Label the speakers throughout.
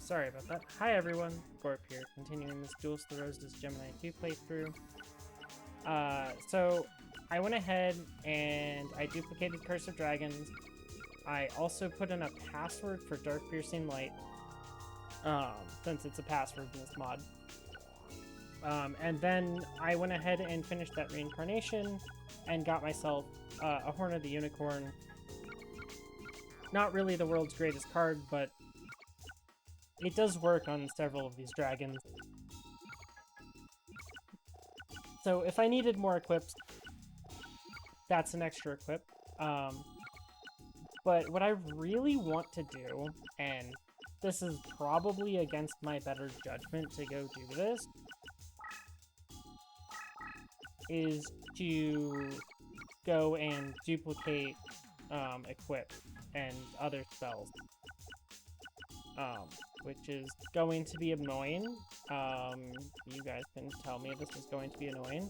Speaker 1: sorry about that. Hi everyone, Gorp here, continuing this Duelist the Roses Gemini 2 playthrough. So I went ahead and I duplicated Curse of Dragons. I also put in a password for Dark Piercing Light, since it's a password in this mod. And then I went ahead and finished that reincarnation and got myself a Horn of the Unicorn. Not really the world's greatest card, but it does work on several of these dragons. So if I needed more equips, that's an extra equip. But what I really want to do, and this is probably against my better judgment to go do this, is to go and duplicate equip and other spells. Which is going to be annoying. You guys can tell me this is going to be annoying.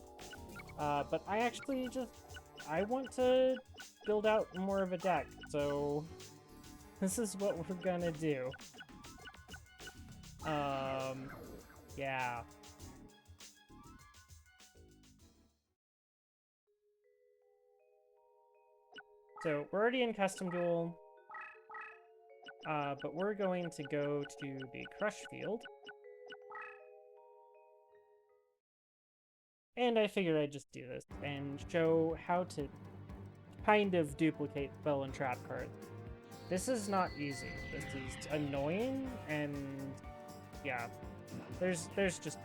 Speaker 1: But I actually I want to build out more of a deck, so this is what we're gonna do. Yeah. So we're already in Custom Duel. But we're going to go to the Crush field. And I figured I'd just do this and show how to kind of duplicate spell and trap cards. This is not easy. This is annoying, and yeah, there's just...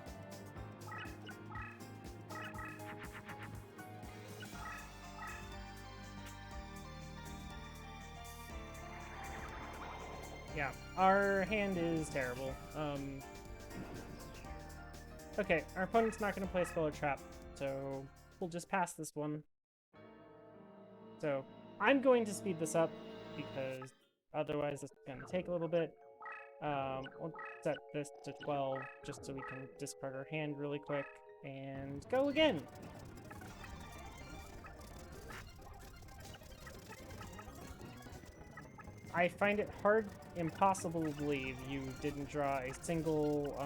Speaker 1: Yeah, our hand is terrible. Okay, our opponent's not going to play spell or trap, so we'll just pass this one. So I'm going to speed this up because otherwise it's going to take a little bit. We'll set this to 12 just so we can discard our hand really quick and go again. I find it impossible to believe you didn't draw a single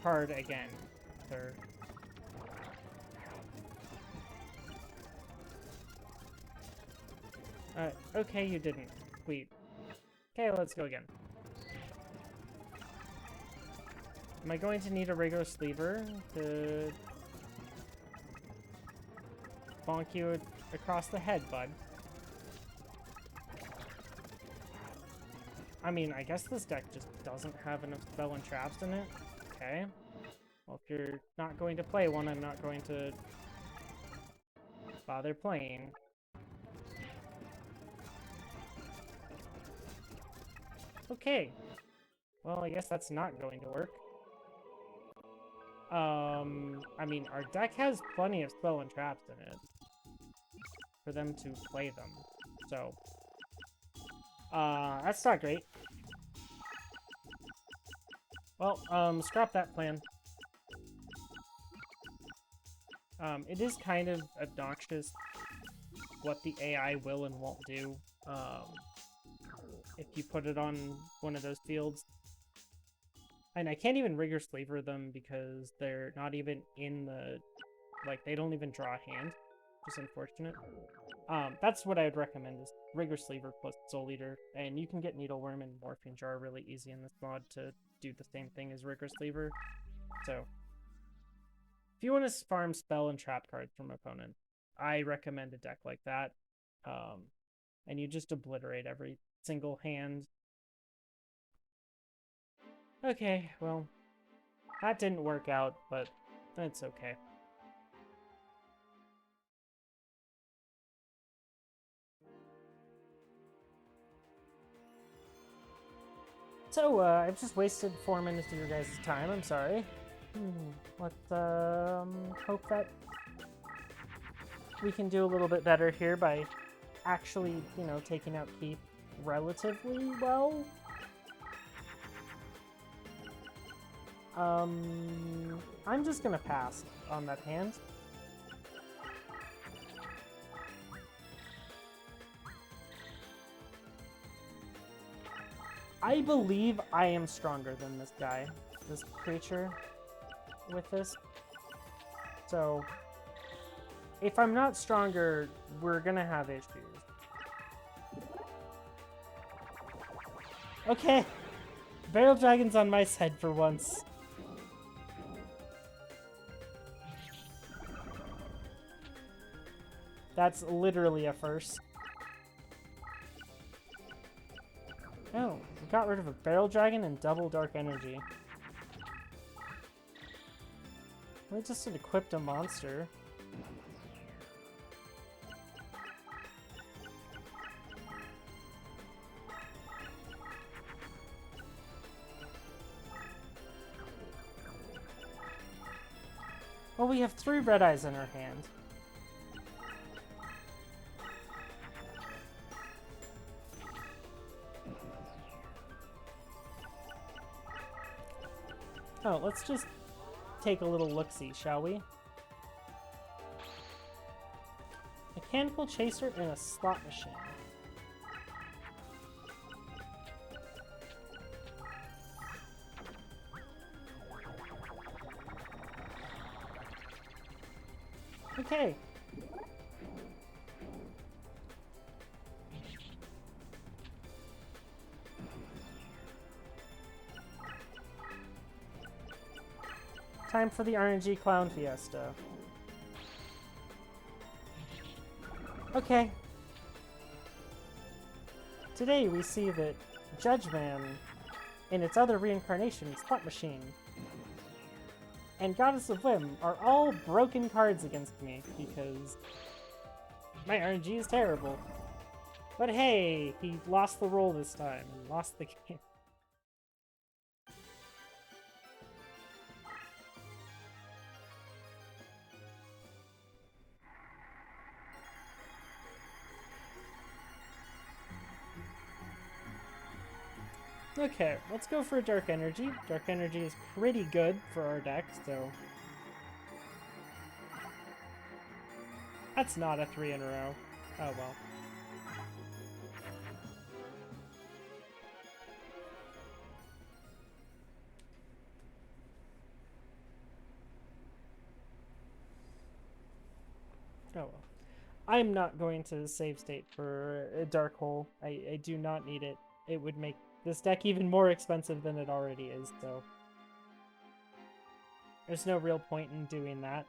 Speaker 1: card again, sir. Okay, you didn't. Sweet. Okay, let's go again. Am I going to need a regular sleever to bonk you across the head, bud? I mean, I guess this deck just doesn't have enough spell and traps in it. Okay. Well, if you're not going to play one, I'm not going to bother playing. Okay. Well, I guess that's not going to work. I mean, our deck has plenty of spell and traps in it for them to play them. So, that's not great. Well, scrap that plan. It is kind of obnoxious what the AI will and won't do, if you put it on one of those fields. And I can't even rigor sleever them because they're not even in the... like, they don't even draw a hand, which is unfortunate. That's what I would recommend, is rigor sleever plus Soul Eater, and you can get Needleworm and Morphine Jar really easy in this mod to do the same thing as rigor sleever. So if you want to farm spell and trap cards from opponents, I recommend a deck like that. And you just obliterate every single hand. Okay, well, that didn't work out, but that's okay. So, I've just wasted 4 minutes of your guys' time, I'm sorry. Let's, hope that we can do a little bit better here by actually, you know, taking out Keith relatively well. I'm just gonna pass on that hand. I believe I am stronger than this guy, this creature, with this. So, if I'm not stronger, we're gonna have issues. Okay, Barrel Dragon's on my side for once. That's literally a first. Oh, we got rid of a Barrel Dragon and double Dark Energy. We just equipped a monster. Well, we have 3 red eyes in our hand. Oh, let's just take a little look-see, shall we? Mechanical Chaser and a slot machine. Okay. Time for the RNG Clown Fiesta. Okay. Today we see that Judgman, in its other reincarnation, Slot Machine, and Goddess of Whim are all broken cards against me because my RNG is terrible. But hey, he lost the roll this time and lost the game. Okay, let's go for Dark Energy. Dark Energy is pretty good for our deck, so... That's not a 3 in a row. Oh well. Oh well. I'm not going to save state for a Dark Hole. I do not need it. It would make this deck even more expensive than it already is, so... There's no real point in doing that.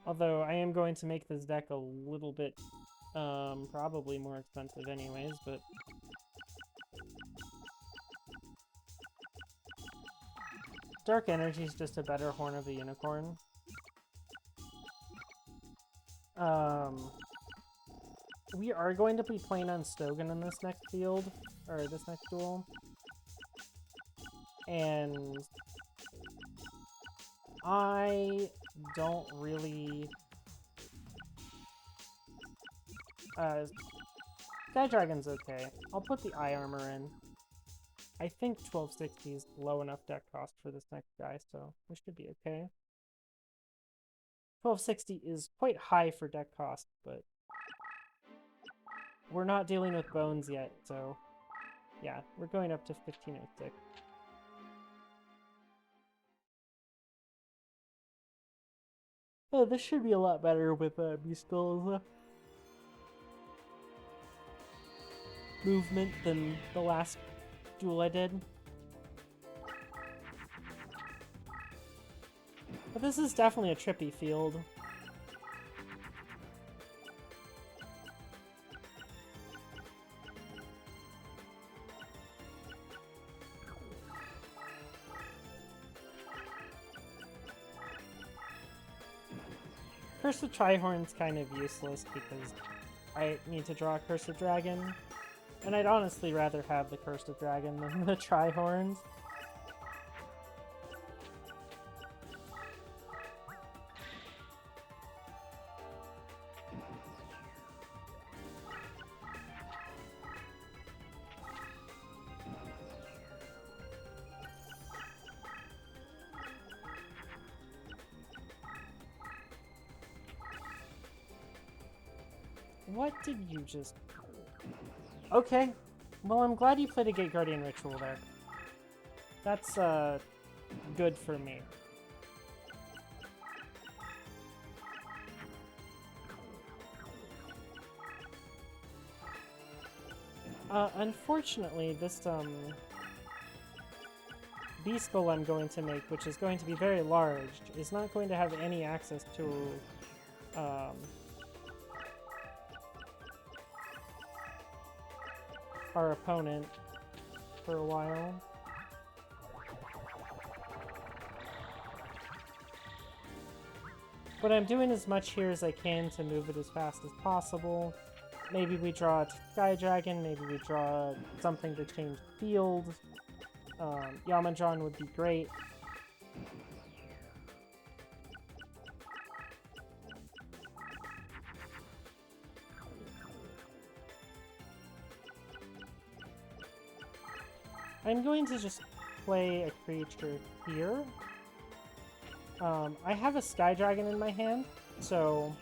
Speaker 1: Although, I am going to make this deck a little bit, probably more expensive anyways, but... Dark Energy is just a better Horn of the Unicorn. We are going to be playing on Stogan in this next field, or this next duel. And I don't really... Sky Dragon's okay. I'll put the Eye Armor in. I think 1260 is low enough deck cost for this next guy, so we should be okay. 1260 is quite high for deck cost, but we're not dealing with bones yet, so yeah, we're going up to 1506. Oh, this should be a lot better with Beastle's movement than the last duel I did. But this is definitely a trippy field. Curse of Trihorn's kind of useless because I need to draw a Curse of Dragon, and I'd honestly rather have the Curse of Dragon than the Trihorns. What did you just... Okay. Well, I'm glad you played a Gate Guardian Ritual there. That's, good for me. Unfortunately, this, beast skull I'm going to make, which is going to be very large, is not going to have any access to, our opponent for a while. But I'm doing as much here as I can to move it as fast as possible. Maybe we draw a Sky Dragon, maybe we draw something to change field. Yamanjan would be great. I'm going to just play a creature here. I have a Sky Dragon in my hand, so...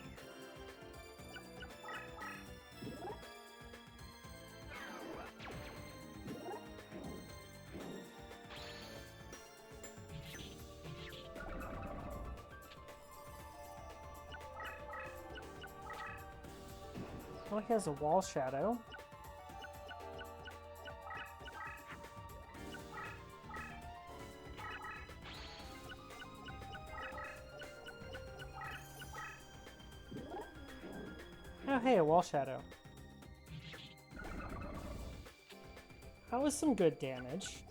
Speaker 1: Oh, he has a Wall Shadow. Oh, hey, a Wall Shadow. That was some good damage.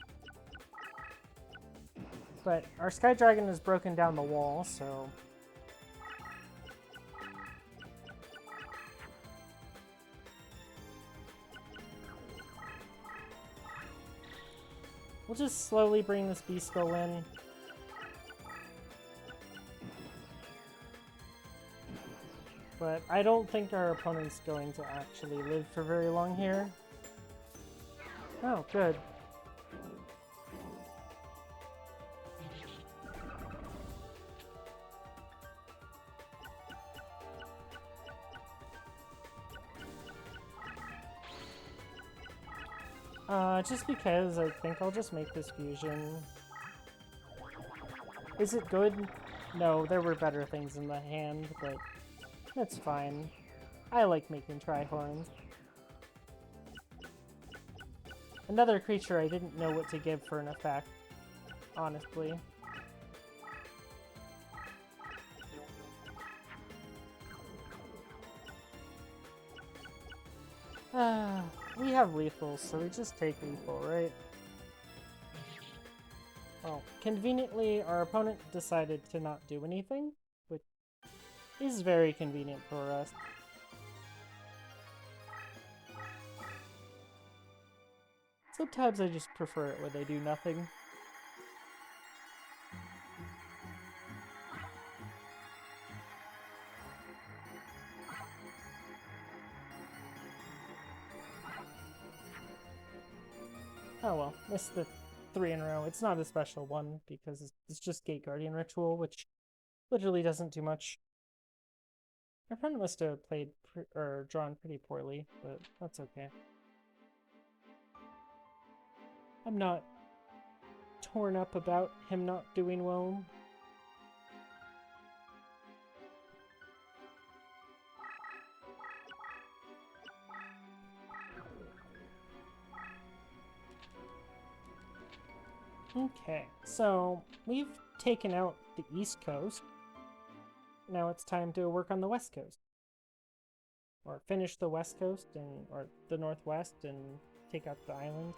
Speaker 1: But our Sky Dragon has broken down the wall, so... We'll just slowly bring this Beast Skull in. But I don't think our opponent's going to actually live for very long here. Oh, good. Just because I think I'll just make this fusion. Is it good? No, there were better things in the hand, but that's fine. I like making Trihorns. Another creature I didn't know what to give for an effect, honestly. We have lethals, so we just take lethal, right? Well, conveniently, our opponent decided to not do anything, which is very convenient for us. Sometimes I just prefer it when they do nothing. Oh well, missed the 3 in a row. It's not a special one, because it's just Gate Guardian Ritual, which literally doesn't do much. Our opponent must have played or drawn pretty poorly, but that's okay. I'm not torn up about him not doing well. Okay, so we've taken out the East Coast. Now it's time to work on the West Coast. Or finish the West Coast, or the Northwest, and take out the island.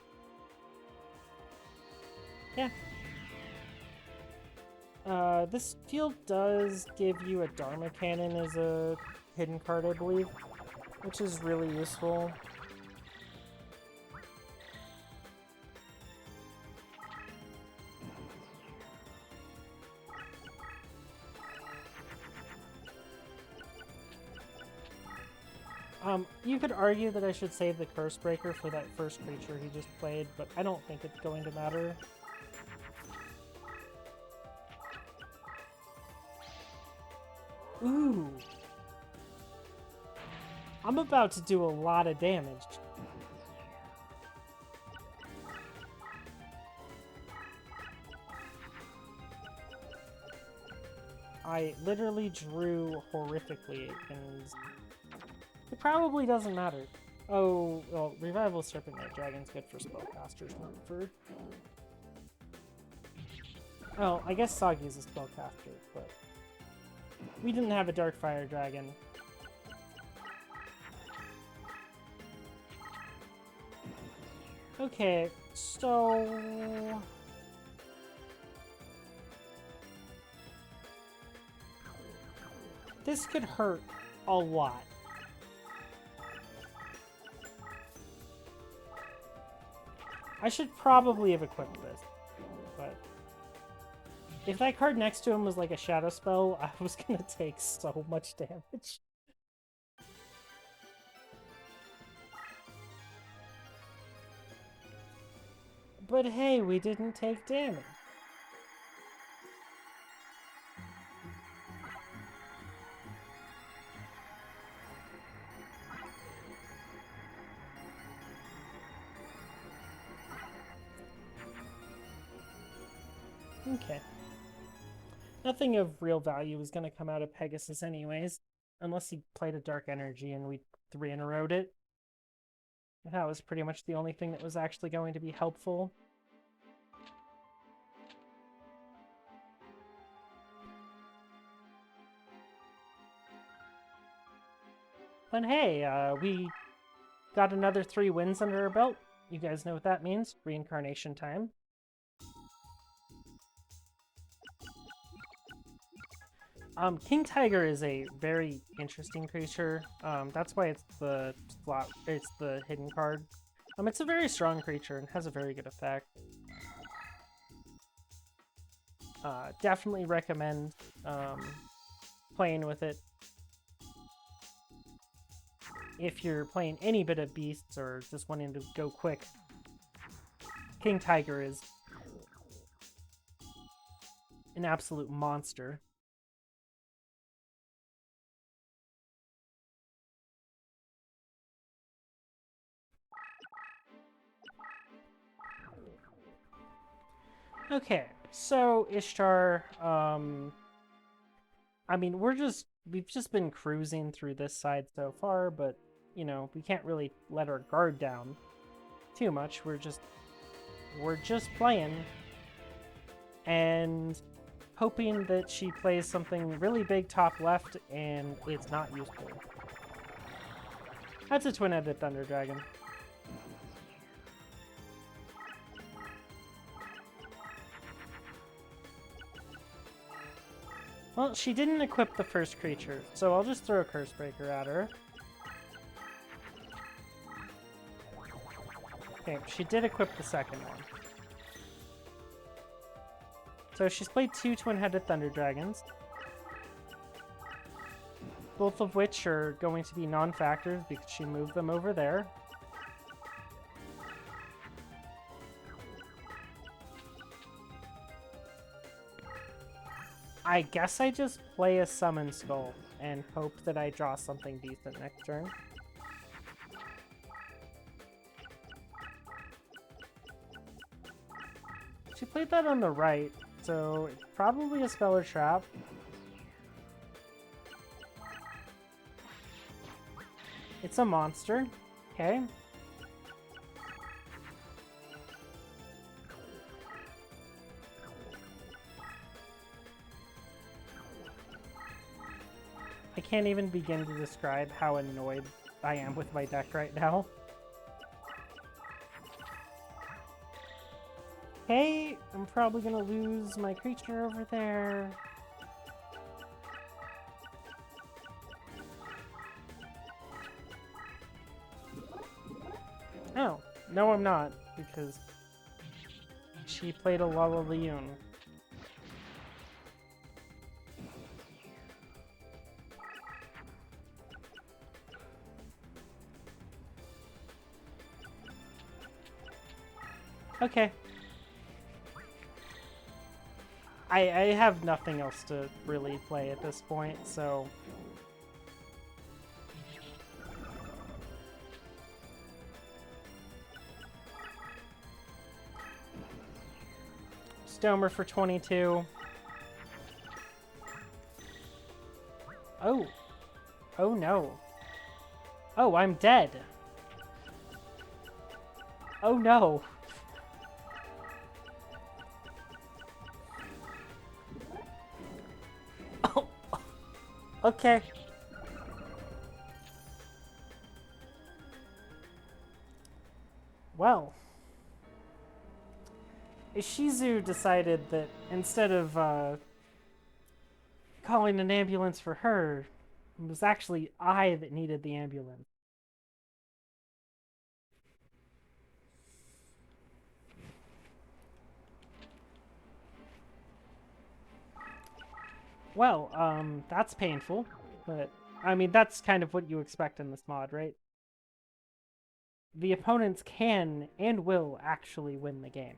Speaker 1: Yeah. This field does give you a Dharma Cannon as a hidden card, I believe, which is really useful. You could argue that I should save the Curse Breaker for that first creature he just played, but I don't think it's going to matter. Ooh! I'm about to do a lot of damage. I literally drew horrifically, and it probably doesn't matter. Oh, well, Revival Serpent Knight Dragon's good for spellcasters, not for... Oh, I guess Sagi's a spellcaster, but... We didn't have a Darkfire Dragon. Okay, so... This could hurt a lot. I should probably have equipped this, but... If that card next to him was like a shadow spell, I was gonna take so much damage. But hey, we didn't take damage. Okay. Nothing of real value is going to come out of Pegasus anyways, unless he played a Dark Energy and we 3-in-a-row'd it. That was pretty much the only thing that was actually going to be helpful. But hey, we got another 3 wins under our belt. You guys know what that means. Reincarnation time. King Tiger is a very interesting creature. That's why it's the hidden card. It's a very strong creature and has a very good effect. Definitely recommend playing with it. If you're playing any bit of beasts or just wanting to go quick, King Tiger is an absolute monster. Okay, so Ishtar, I mean, we've just been cruising through this side so far, but, you know, we can't really let our guard down too much. We're just playing and hoping that she plays something really big top left and it's not useful. That's a twin-headed Thunder Dragon. Well, she didn't equip the first creature, so I'll just throw a Cursebreaker at her. Okay, she did equip the second one. So she's played 2 twin-headed Thunder Dragons, both of which are going to be non-factors because she moved them over there. I guess I just play a Summon Skull and hope that I draw something decent next turn. She played that on the right, so it's probably a Spell or Trap. It's a monster. Okay. I can't even begin to describe how annoyed I am with my deck right now. Hey, I'm probably gonna lose my creature over there. Oh, no I'm not, because she played a Lalaleon. Okay. I have nothing else to really play at this point, so... Domer for 22. Oh. Oh no. Oh, I'm dead. Oh no. Oh. Okay. Well. Ishizu decided that instead of calling an ambulance for her, it was actually I that needed the ambulance. Well, that's painful, but I mean, that's kind of what you expect in this mod, right? The opponents can and will actually win the game.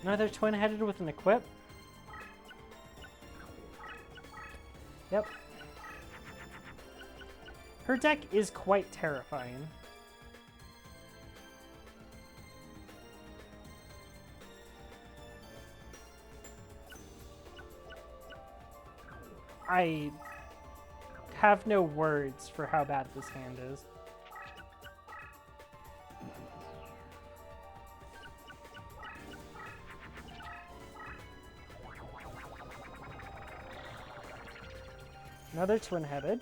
Speaker 1: Another twin-headed with an equip? Yep. Her deck is quite terrifying. I have no words for how bad this hand is. Another twin-headed.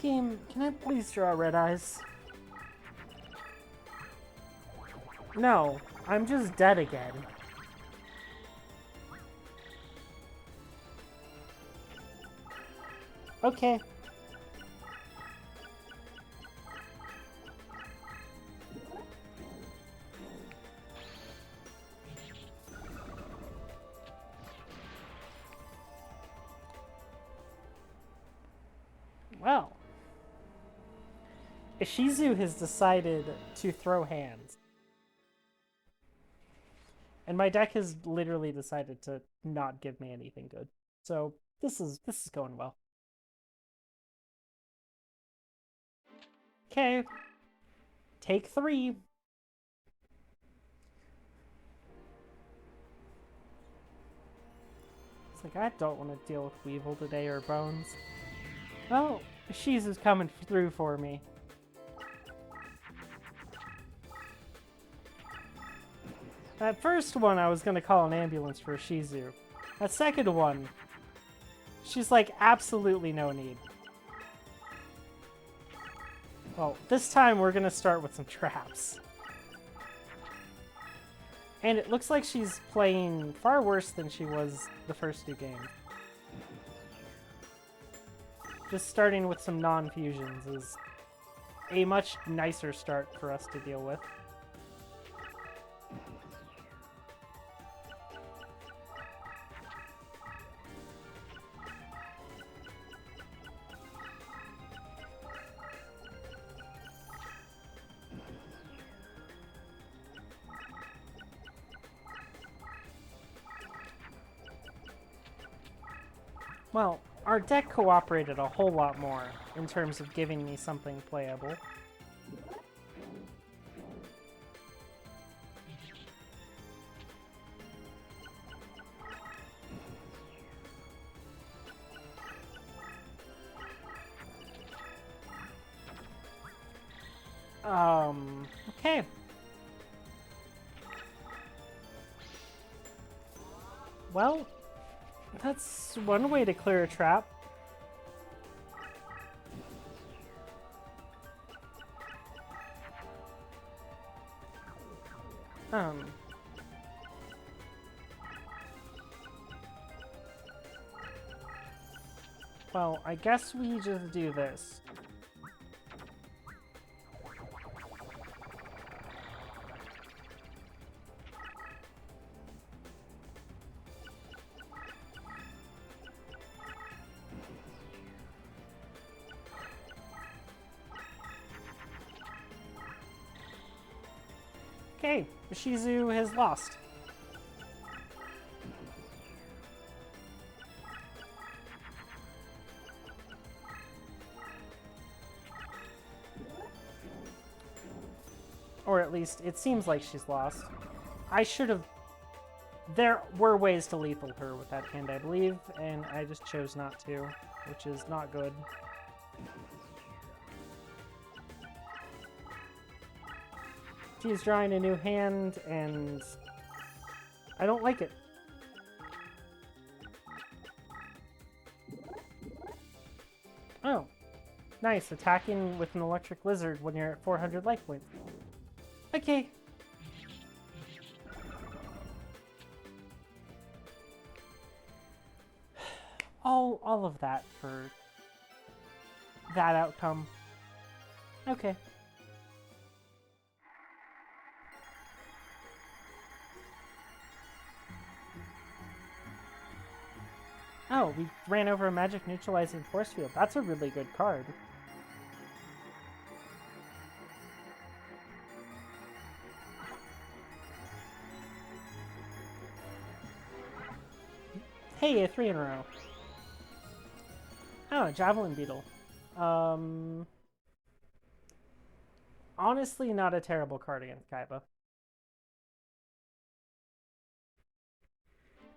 Speaker 1: Game, can I please draw red eyes? No, I'm just dead again. Okay. Well, Ishizu has decided to throw hands. And my deck has literally decided to not give me anything good. So this is going well. Okay. Take 3. It's like, I don't want to deal with Weevil today or Bones. Well, Ishizu's coming through for me. That first one, I was going to call an ambulance for Ishizu. That second one, she's like, absolutely no need. Well, this time we're going to start with some traps. And it looks like she's playing far worse than she was the first 2 games. Just starting with some non-fusions is a much nicer start for us to deal with. Well, our deck cooperated a whole lot more in terms of giving me something playable. Okay. Well, that's one way to clear a trap. Well, I guess we just do this. Okay, Shizu has lost. Or at least, it seems like she's lost. I should have... There were ways to lethal her with that hand, I believe, and I just chose not to, which is not good. She's drawing a new hand, and I don't like it. Oh, nice. Attacking with an electric lizard when you're at 400 life points. Okay. All of that for that outcome. Okay. Oh, we ran over a magic neutralizing force field. That's a really good card. Hey, a 3 in a row. Oh, Javelin Beetle. Honestly, not a terrible card against Kaiba.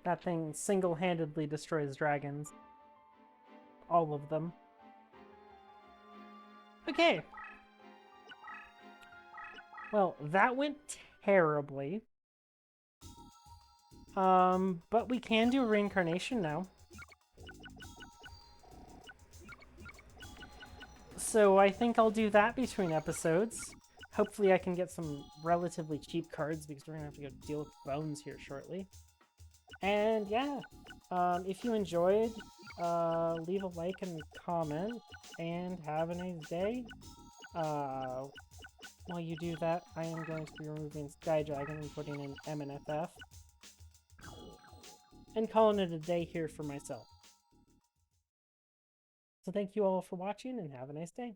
Speaker 1: That thing single-handedly destroys dragons. All of them. Okay. Well, that went terribly. But we can do a reincarnation now. So I think I'll do that between episodes. Hopefully I can get some relatively cheap cards because we're going to have to go deal with bones here shortly. And yeah, if you enjoyed, leave a like and comment, and have a nice day. While you do that, I am going to be removing Sky Dragon and putting in MNFF. And calling it a day here for myself. So thank you all for watching, and have a nice day.